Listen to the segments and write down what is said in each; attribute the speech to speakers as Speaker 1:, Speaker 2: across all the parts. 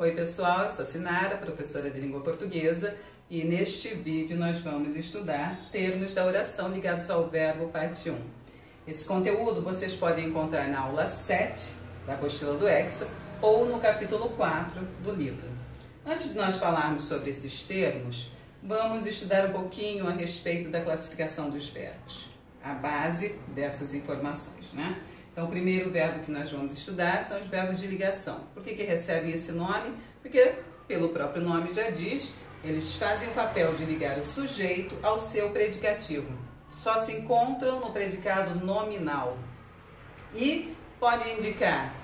Speaker 1: Oi pessoal, eu sou a Sinara, professora de língua portuguesa, e neste vídeo nós vamos estudar termos da oração ligados ao verbo parte 1. Esse conteúdo vocês podem encontrar na aula 7 da apostila do Hexa ou no capítulo 4 do livro. Antes de nós falarmos sobre esses termos, vamos estudar um pouquinho a respeito da classificação dos verbos, a base dessas informações, né? Então, o primeiro verbo que nós vamos estudar são os verbos de ligação. Por que recebem esse nome? Porque, pelo próprio nome já diz, eles fazem o papel de ligar o sujeito ao seu predicativo. Só se encontram no predicado nominal. E podem indicar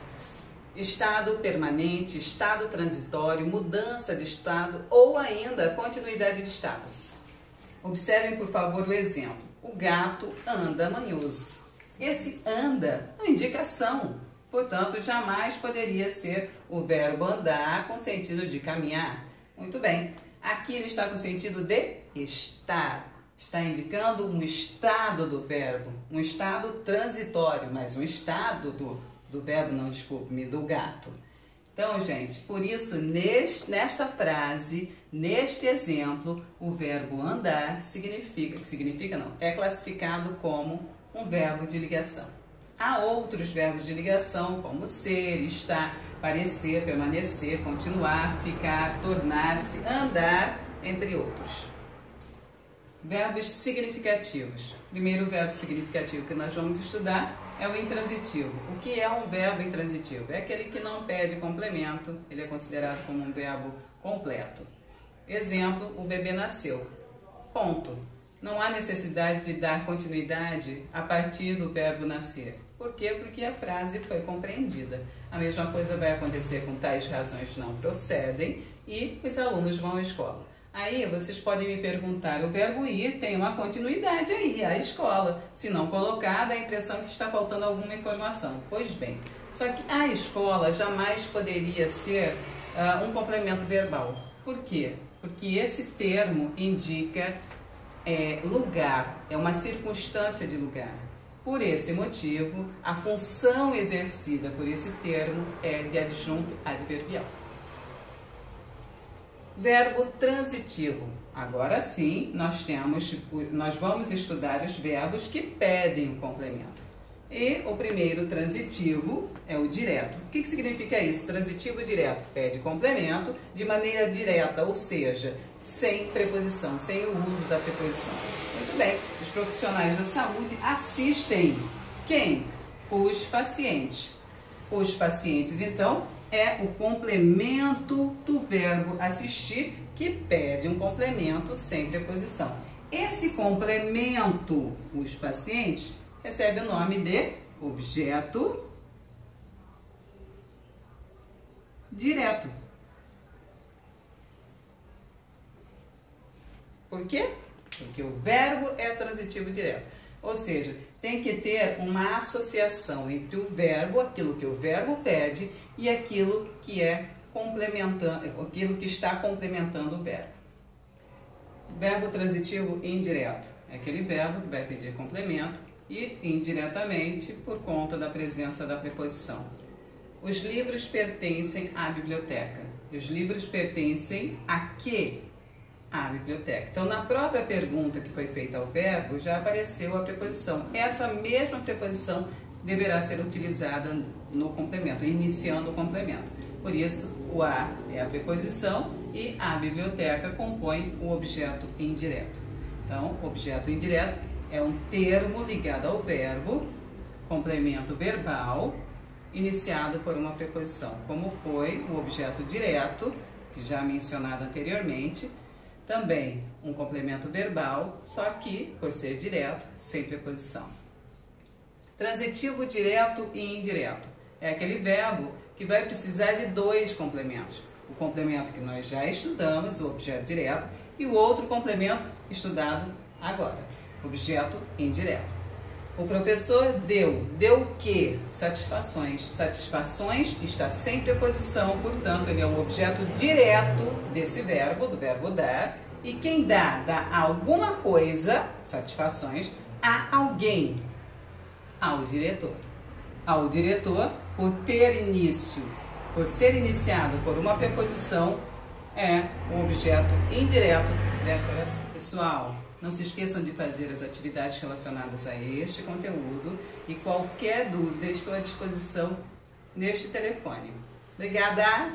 Speaker 1: estado permanente, estado transitório, mudança de estado ou ainda continuidade de estado. Observem, por favor, o exemplo. O gato anda manhoso. Esse anda não indica ação, portanto, jamais poderia ser o verbo andar com sentido de caminhar. Muito bem, aqui ele está com sentido de estar. Está indicando um estado do verbo, um estado transitório, mas um estado do verbo, não, desculpe-me, do gato. Então, gente, por isso, nesta frase, neste exemplo, o verbo andar é classificado como um verbo de ligação. Há outros verbos de ligação, como ser, estar, parecer, permanecer, continuar, ficar, tornar-se, andar, entre outros. Verbos significativos. Primeiro verbo significativo que nós vamos estudar é o intransitivo. O que é um verbo intransitivo? É aquele que não pede complemento, ele é considerado como um verbo completo. Exemplo, o bebê nasceu. Ponto. Não há necessidade de dar continuidade a partir do verbo nascer. Por quê? Porque a frase foi compreendida. A mesma coisa vai acontecer com tais razões não procedem e os alunos vão à escola. Aí vocês podem me perguntar, o verbo ir tem uma continuidade aí, a escola. Se não colocar, dá a impressão que está faltando alguma informação. Pois bem, só que a escola jamais poderia ser um complemento verbal. Por quê? Porque esse termo indica lugar, é uma circunstância de lugar. Por esse motivo, a função exercida por esse termo é de adjunto adverbial. Verbo transitivo. Agora sim, nós vamos estudar os verbos que pedem o complemento. E o primeiro transitivo é o direto. O que significa isso? Transitivo direto pede complemento de maneira direta, ou seja, sem preposição, sem o uso da preposição. Muito bem, os profissionais da saúde assistem quem? Os pacientes. Os pacientes, então, é o complemento do verbo assistir que pede um complemento sem preposição. Esse complemento, os pacientes, recebe o nome de objeto direto. Por quê? Porque o verbo é transitivo direto. Ou seja, tem que ter uma associação entre o verbo, aquilo que o verbo pede, e aquilo que está complementando o verbo. Verbo transitivo indireto é aquele verbo que vai pedir complemento e indiretamente por conta da presença da preposição. Os livros pertencem à biblioteca. Os livros pertencem a quê? À biblioteca. Então, na própria pergunta que foi feita ao verbo, já apareceu a preposição. Essa mesma preposição deverá ser utilizada no complemento, iniciando o complemento. Por isso, o a é a preposição e a biblioteca compõe o objeto indireto. Então, objeto indireto é um termo ligado ao verbo, complemento verbal, iniciado por uma preposição, como foi o objeto direto, que já mencionado anteriormente, também um complemento verbal, só que, por ser direto, sem preposição. Transitivo direto e indireto. É aquele verbo que vai precisar de dois complementos. O complemento que nós já estudamos, o objeto direto, e o outro complemento estudado agora, objeto indireto. O professor deu o quê? Satisfações. Satisfações está sem preposição, portanto, ele é um objeto direto desse verbo, do verbo dar. E quem dá alguma coisa, satisfações, a alguém, ao diretor. Ao diretor, por ter início por ser iniciado por uma preposição, é o objeto indireto dessa oração. Pessoal, não se esqueçam de fazer as atividades relacionadas a este conteúdo e qualquer dúvida estou à disposição neste telefone. Obrigada!